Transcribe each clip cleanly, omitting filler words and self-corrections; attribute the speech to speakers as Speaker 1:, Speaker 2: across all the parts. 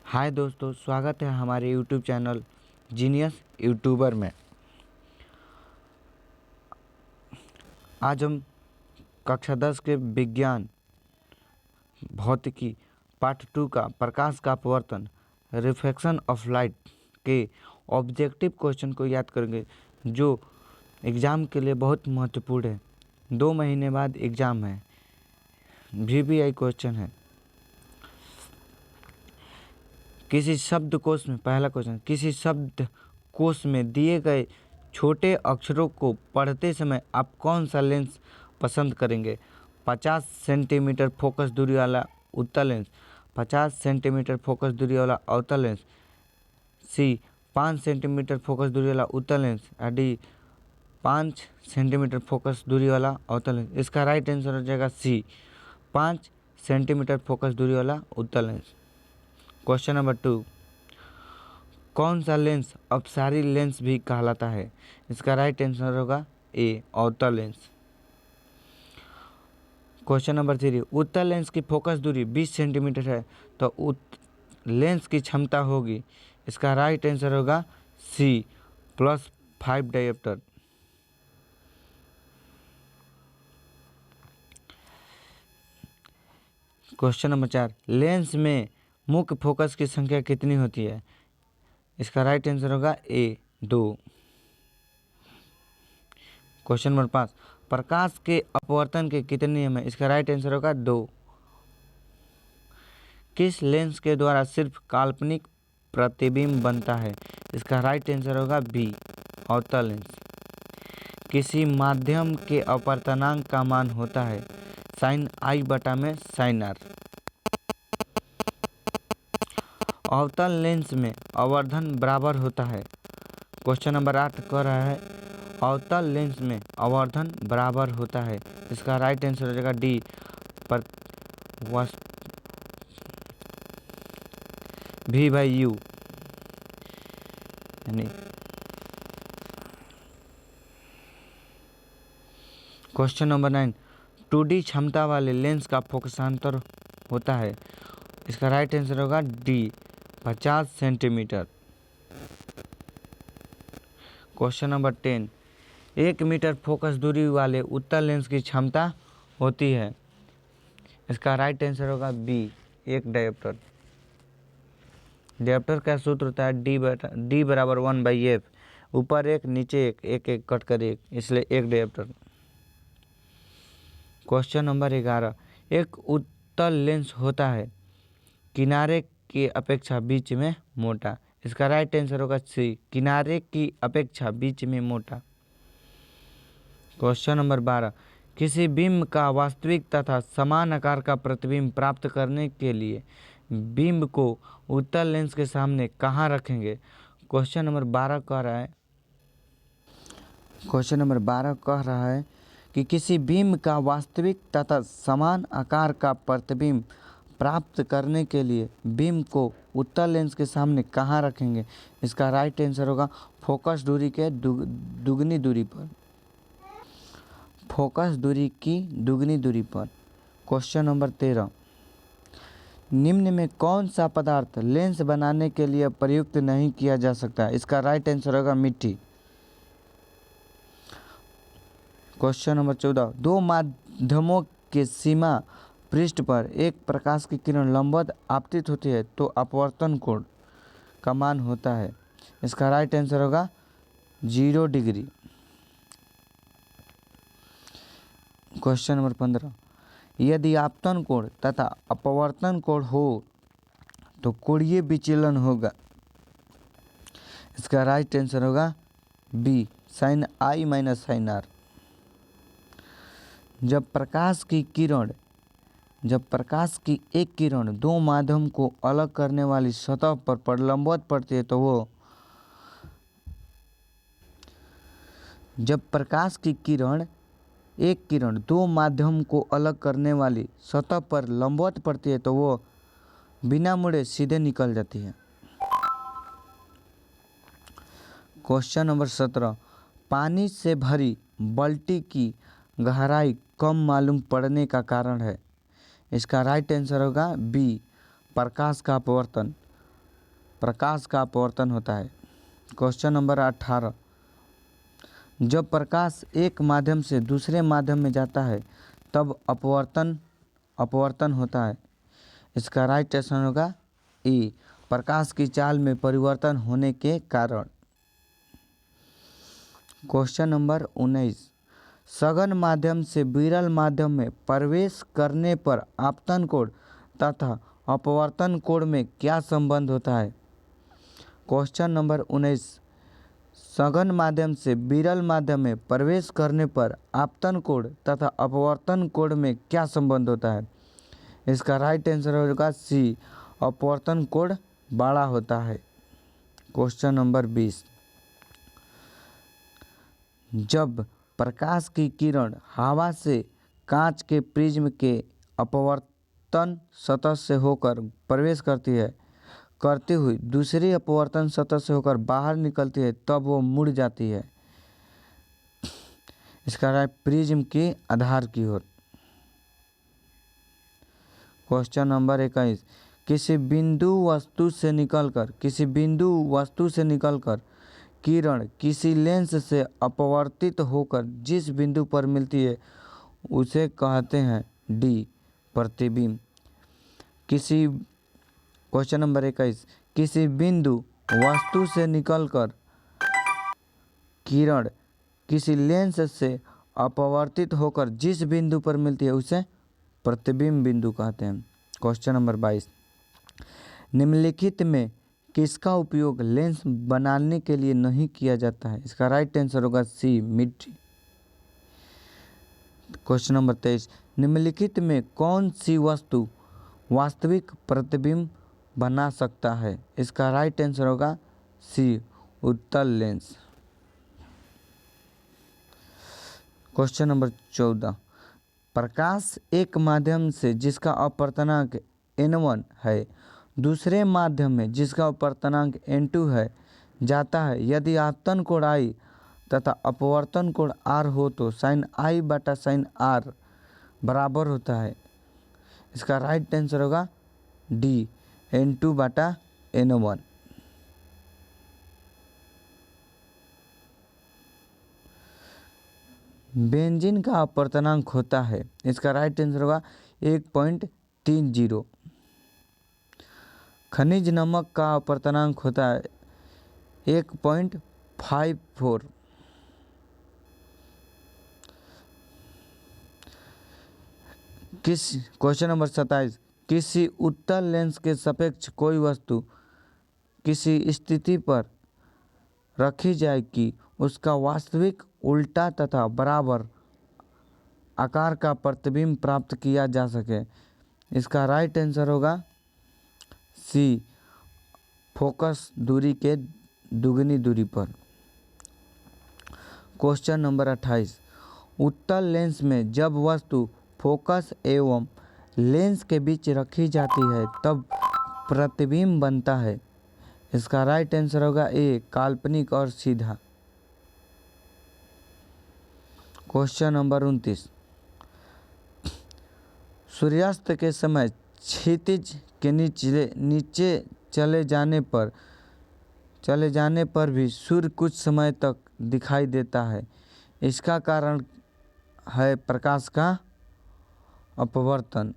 Speaker 1: हाय दोस्तों, स्वागत है हमारे यूट्यूब चैनल जीनियस यूट्यूबर में। आज हम कक्षा 10 के विज्ञान भौतिकी पार्ट 2 का प्रकाश का अपवर्तन रिफ्लेक्शन ऑफ लाइट के ऑब्जेक्टिव क्वेश्चन को याद करेंगे, जो एग्ज़ाम के लिए बहुत महत्वपूर्ण है। 2 महीने बाद एग्ज़ाम है, VBI क्वेश्चन है। किसी शब्दकोश में पहला क्वेश्चन, किसी शब्दकोश में दिए गए छोटे अक्षरों को पढ़ते समय आप कौन सा लेंस पसंद करेंगे? 50 सेंटीमीटर फोकस दूरी वाला उत्तल लेंस, 50 सेंटीमीटर फोकस दूरी वाला अवतल लेंस, सी 5 सेंटीमीटर फोकस दूरी वाला उत्तल लेंस, डी 5 सेंटीमीटर फोकस दूरी वाला अवतल लेंस। इसका राइट आंसर हो जाएगा सी 5 सेंटीमीटर फोकस दूरी वाला उत्तल लेंस। क्वेश्चन नंबर 2, कौन सा लेंस अपसारी लेंस भी कहलाता है? इसका राइट आंसर होगा ए अवतल लेंस। क्वेश्चन नंबर 3, उत्तल लेंस की फोकस दूरी 20 सेंटीमीटर है तो लेंस की क्षमता होगी। इसका राइट आंसर होगा सी +5 डायोप्टर। क्वेश्चन नंबर 4, लेंस में मुख्य फोकस की संख्या कितनी होती है? इसका राइट आंसर होगा ए 2। क्वेश्चन नंबर 5, प्रकाश के अपवर्तन के कितने नियम हैं? इसका राइट आंसर होगा 2। किस लेंस के द्वारा सिर्फ काल्पनिक प्रतिबिंब बनता है? इसका राइट आंसर होगा बी अवतल लेंस। किसी माध्यम के अपवर्तनांक का मान होता है sin I बटा में sin R। अवतल लेंस में आवर्धन बराबर होता है। क्वेश्चन नंबर 8 कह रहा है अवतल लेंस में आवर्धन बराबर होता है। इसका राइट आंसर हो जाएगा डी पर V/U यानी। क्वेश्चन नंबर 9, 2D क्षमता वाले लेंस का फोकसांतर होता है। इसका राइट आंसर होगा D 50 centimetre. Question number 10, 1 metre focus दूरी वाले उत्तल लेंस की क्षमता होती है। इसका राइट आंसर होगा बी 1 डायोप्टर। डायोप्टर का सूत्र होता है डी बराबर 1/f, ऊपर 1 नीचे 1, 1 कट कर 1, इसलिए 1 डायोप्टर। क्वेश्चन नंबर 11, एक उत्तल लेंस होता है किनारे की अपेक्षा बीच में मोटा। इसका राइट आंसर होगा सी किनारे की अपेक्षा बीच में मोटा। क्वेश्चन नंबर 12, किसी बिंब का वास्तविक तथा समान आकार का प्रतिबिंब प्राप्त करने के लिए बिंब को उत्तल लेंस के सामने कहाँ रखेंगे? क्वेश्चन नंबर 12 कह रहा है कि किसी बिंब का वास्तविक तथा समान आकार का प्रतिबिंब प्राप्त करने के लिए बिंब को उत्तल लेंस के सामने कहाँ रखेंगे? इसका राइट आंसर होगा फोकस दूरी के दुगनी दूरी पर। फोकस दूरी की दुगनी दूरी पर। क्वेश्चन नंबर 13, निम्न में कौन सा पदार्थ लेंस बनाने के लिए प्रयुक्त नहीं किया जा सकता? इसका राइट आंसर होगा मिट्टी। क्वेश्चन नंबर 14, 2 माध्यमों के सीमा पृष्ठ पर एक प्रकाश की किरण लंबवत आपतित होती है तो अपवर्तन कोण का मान होता है। इसका राइट आंसर होगा 0 डिग्री। क्वेश्चन नंबर 15, यदि आपतन कोण तथा अपवर्तन कोण हो तो कोणीय विचलन होगा। इसका राइट आंसर होगा B sin I - sin R। जब प्रकाश की एक किरण 2 माध्यम को अलग करने वाली सतह पर लंबवत पड़ती है तो वो एक किरण 2 माध्यम को अलग करने वाली सतह पर लंबवत पड़ती है तो वो बिना मुड़े सीधे निकल जाती है। क्वेश्चन नंबर 17, पानी से भरी बाल्टी की गहराई कम मालूम पड़ने का कारण है। इसका राइट आंसर होगा बी प्रकाश का अपवर्तन। प्रकाश का अपवर्तन होता है। क्वेश्चन नंबर 18, जब प्रकाश एक माध्यम से दूसरे माध्यम में जाता है तब अपवर्तन होता है। इसका राइट आंसर होगा ई, प्रकाश की चाल में परिवर्तन होने के कारण। क्वेश्चन नंबर 19, सघन माध्यम से विरल माध्यम में प्रवेश करने पर आपतन कोण तथा अपवर्तन कोण में क्या संबंध होता है। क्वेश्चन नंबर 19, सघन माध्यम से विरल माध्यम में प्रवेश करने पर आपतन कोण तथा अपवर्तन कोण में क्या संबंध होता है। इसका राइट आंसर होगा सी, अपवर्तन कोण बड़ा होता है। क्वेश्चन नंबर 20, जब प्रकाश की किरण हवा से कांच के प्रिज्म के अपवर्तन सतह से होकर प्रवेश करती हुई दूसरी अपवर्तन सतह से होकर बाहर निकलती है तब वो मुड़ जाती है। इसका राइट प्रिज्म के आधार की ओर। क्वेश्चन नंबर 21, किसी बिंदु वस्तु से निकलकर किरण किसी लेंस से अपवर्तित होकर जिस बिंदु पर मिलती है उसे कहते हैं डी, प्रतिबिंब। क्वेश्चन नंबर 21, किसी बिंदु वस्तु से निकलकर किरण किसी लेंस से अपवर्तित होकर जिस बिंदु पर मिलती है उसे प्रतिबिंब बिंदु कहते हैं। क्वेश्चन नंबर 22, निम्नलिखित में किसका उपयोग लेंस बनाने के लिए नहीं किया जाता है। इसका राइट आंसर होगा सी, मिट्टी। क्वेश्चन नंबर 23, निम्नलिखित में कौन सी वस्तु वास्तविक प्रतिबिंब बना सकता है। इसका राइट आंसर होगा सी, उत्तल लेंस। क्वेश्चन नंबर 14, प्रकाश एक माध्यम से जिसका अपवर्तनांक n1 है दूसरे माध्यम में जिसका अपवर्तनांक n2 है जाता है। यदि आपतन कोण I तथा अपवर्तन कोण R हो तो साइन I बटा साइन R बराबर होता है। इसका राइट आंसर होगा डी, n2 बटा n1। बेंजीन का अपवर्तनांक होता है। इसका राइट आंसर होगा 1.30। खनिज नमक का अपवर्तनांक होता है 1.54। क्वेश्चन नंबर 27, किसी उत्तल लेंस के सापेक्ष कोई वस्तु किसी स्थिति पर रखी जाए कि उसका वास्तविक उल्टा तथा बराबर आकार का प्रतिबिंब प्राप्त किया जा सके। इसका राइट आंसर होगा सी, फोकस दूरी के दुगनी दूरी पर। क्वेश्चन नंबर 28, उत्तल लेंस में जब वस्तु फोकस एवं लेंस के बीच रखी जाती है तब प्रतिबिंब बनता है। इसका राइट आंसर होगा ए, काल्पनिक और सीधा। क्वेश्चन नंबर 29, सूर्यास्त के समय क्षितिज के नीचे चले जाने पर भी सूर्य कुछ समय तक दिखाई देता है। इसका कारण है प्रकाश का अपवर्तन।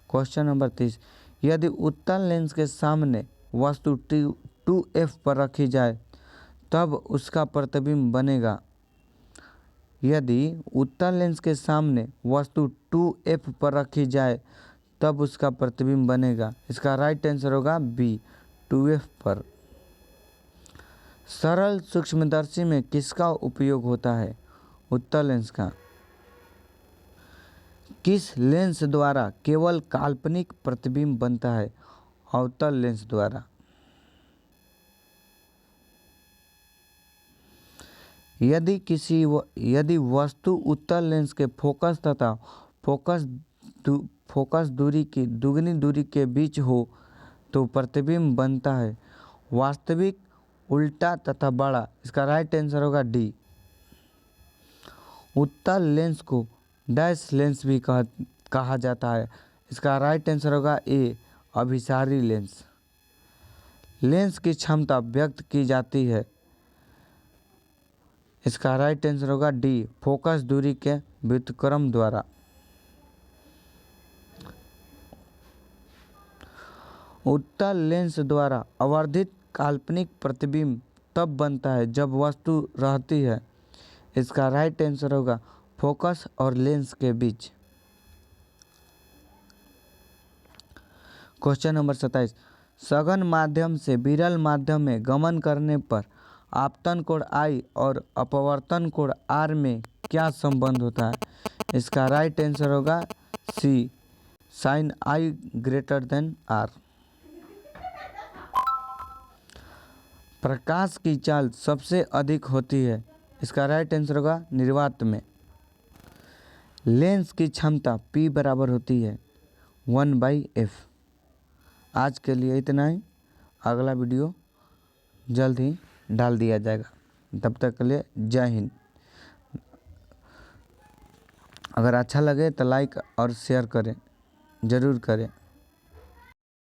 Speaker 1: क्वेश्चन नंबर 30, यदि उत्तल लेंस के सामने वस्तु 2f पर रखी जाए तब उसका प्रतिबिंब बनेगा। यदि उत्तल लेंस के सामने वस्तु 2f पर रखी जाए तब उसका प्रतिबिंब बनेगा। इसका राइट आंसर होगा बी, 2f पर। सरल सूक्ष्मदर्शी में किसका उपयोग होता है। उत्तल लेंस का। किस लेंस द्वारा केवल काल्पनिक प्रतिबिंब बनता है। अवतल लेंस द्वारा। यदि वस्तु उत्तल लेंस के फोकस तथा फोकस दूरी की दुगनी दूरी के बीच हो तो प्रतिबिंब बनता है वास्तविक, उल्टा तथा बड़ा। इसका राइट आंसर होगा डी। उत्तल लेंस को डैश लेंस भी कहा जाता है। इसका राइट आंसर होगा ए अभिसारी लेंस। लेंस की क्षमता व्यक्त की जाती है, इसका राइट आंसर होगा डी फोकस दूरी के व्युत्क्रम द्वारा। उत्तल लेंस द्वारा आवर्धित काल्पनिक प्रतिबिंब तब बनता है जब वस्तु रहती है, इसका राइट आंसर होगा फोकस और लेंस के बीच। क्वेश्चन नंबर 27, सघन माध्यम से विरल माध्यम में गमन करने पर आपतन कोण I और अपवर्तन कोण R में क्या संबंध होता है, इसका राइट आंसर होगा C sign I greater than R। प्रकाश की चाल सबसे अधिक होती है, इसका राइट आंसर होगा निर्वात में। लेंस की क्षमता P बराबर होती है 1/f। आज के लिए इतना ही, अगला वीडियो जल्द ही डाल दिया जाएगा। तब तक के लिए जय हिंद। अगर अच्छा लगे तो लाइक और शेयर करें, ज़रूर करें।